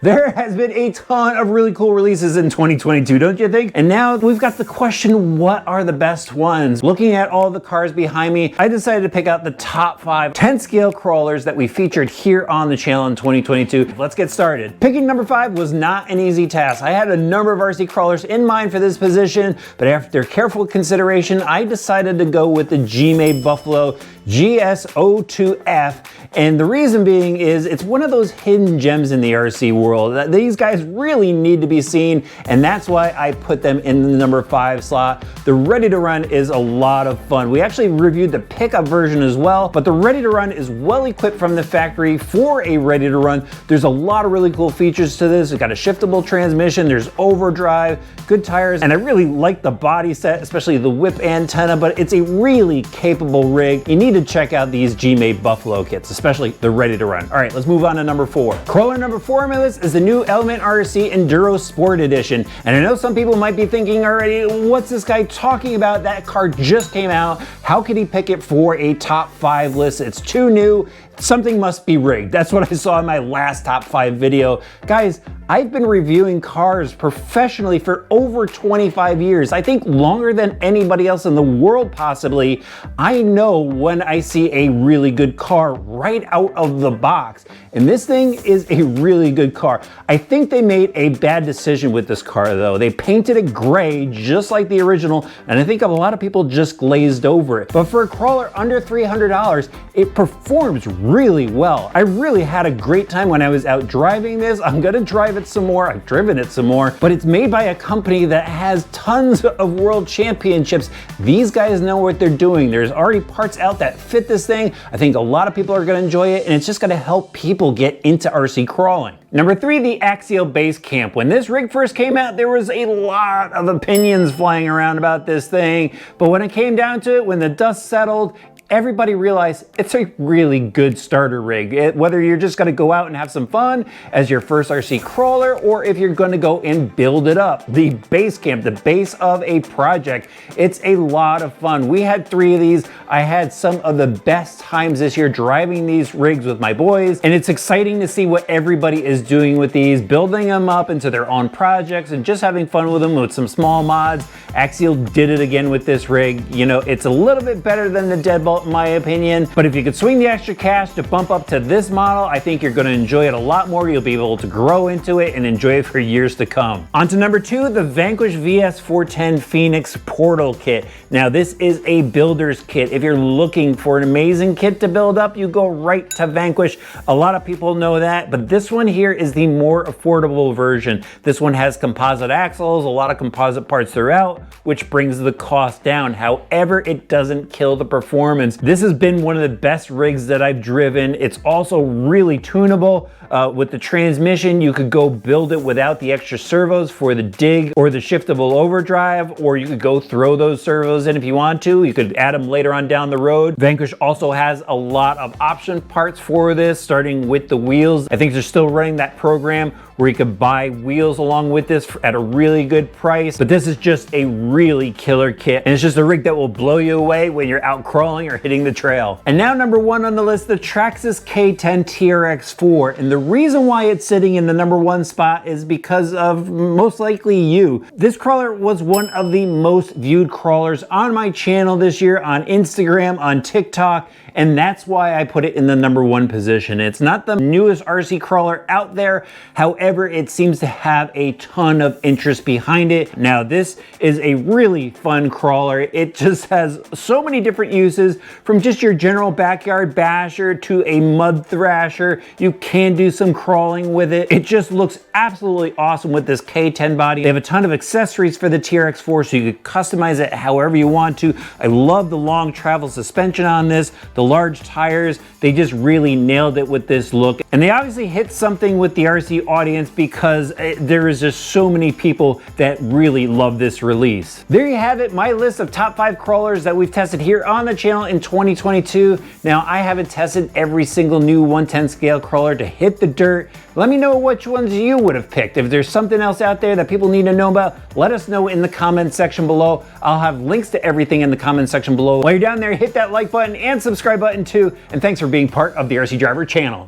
There has been a ton of really cool releases in 2022, don't you think? And now we've got the question, what are the best ones? Looking at all the cars behind me, I decided to pick out the top 5 10 scale crawlers that we featured here on the channel in 2022. Let's get started. Picking number 5 was not an easy task. I had a number of RC crawlers in mind for this position, but after careful consideration, I decided to go with the Gmade Buffalo GS02F. And the reason being is it's one of those hidden gems in the RC world that these guys really need to be seen, and that's why I put them in the number 5 slot. The Ready to Run is a lot of fun. We actually reviewed the pickup version as well, but the Ready to Run is well equipped from the factory for a Ready to Run. There's a lot of really cool features to this. We've got a shiftable transmission, there's overdrive, good tires, and I really like the body set, especially the whip antenna, but it's a really capable rig. You need to check out these Gmade Buffalo kits, especially the Ready to Run. All right, let's move on to number 4. Crawler number 4 on my list is the new Element RC Enduro Sport Edition. And I know some people might be thinking already, what's this guy talking about? That car just came out. How could he pick it for a top 5 list? It's too new. Something must be rigged. That's what I saw in my last top 5 video. Guys, I've been reviewing cars professionally for over 25 years. I think longer than anybody else in the world possibly. I know when I see a really good car right out of the box. And this thing is a really good car. I think they made a bad decision with this car though. They painted it gray just like the original, and I think a lot of people just glazed over it. But for a crawler under $300, it performs really well. I really had a great time when I was out driving this. I'm gonna drive it some more. I've driven it some more, but it's made by a company that has tons of world championships. These guys know what they're doing. There's already parts out that fit this thing. I think a lot of people are gonna enjoy it, and it's just gonna help people get into RC crawling. Number 3, the Axial Base Camp. When this rig first came out, there was a lot of opinions flying around about this thing, but when it came down to it, when the dust settled, everybody realized it's a really good starter rig. Whether you're just gonna go out and have some fun as your first RC crawler, or if you're gonna go and build it up. The base camp, the base of a project, it's a lot of fun. We had 3 of these. I had some of the best times this year driving these rigs with my boys, and it's exciting to see what everybody is doing with these, building them up into their own projects and just having fun with them with some small mods. Axial did it again with this rig. You know, it's a little bit better than the Deadbolt in my opinion, but if you could swing the extra cash to bump up to this model, I think you're gonna enjoy it a lot more. You'll be able to grow into it and enjoy it for years to come. On to number 2, the Vanquish VS410 Phoenix Portal Kit. Now this is a builder's kit. If you're looking for an amazing kit to build up, you go right to Vanquish. A lot of people know that, but this one here is the more affordable version. This one has composite axles, a lot of composite parts throughout, which brings the cost down. However, it doesn't kill the performance. This has been one of the best rigs that I've driven. It's also really tunable. With the transmission, you could go build it without the extra servos for the dig or the shiftable overdrive, or you could go throw those servos in if you want to. You could add them later on down the road. Vanquish also has a lot of option parts for this, starting with the wheels. I think they're still running that program where you could buy wheels along with this at a really good price. But this is just a really killer kit, and it's just a rig that will blow you away when you're out crawling or hitting the trail. And now number 1 on the list, the Traxxas K10 TRX4. And the reason why it's sitting in the number 1 spot is because of most likely you. This crawler was one of the most viewed crawlers on my channel this year, on Instagram, on TikTok, and that's why I put it in the number 1 position. It's not the newest RC crawler out there. However, it seems to have a ton of interest behind it. Now, this is a really fun crawler. It just has so many different uses, from just your general backyard basher to a mud thrasher. You can do some crawling with it. It just looks absolutely awesome with this K10 body. They have a ton of accessories for the TRX4, so you could customize it however you want to. I love the long travel suspension on this, the large tires. They just really nailed it with this look. And they obviously hit something with the RC audience because there is just so many people that really love this release. There you have it, my list of top 5 crawlers that we've tested here on the channel in 2022. Now, I haven't tested every single new 110 scale crawler to hit the dirt. Let me know which ones you would have picked. If there's something else out there that people need to know about, let us know in the comment section below. I'll have links to everything in the comment section below. While you're down there, hit that like button and subscribe button too. And thanks for being part of the RC Driver channel.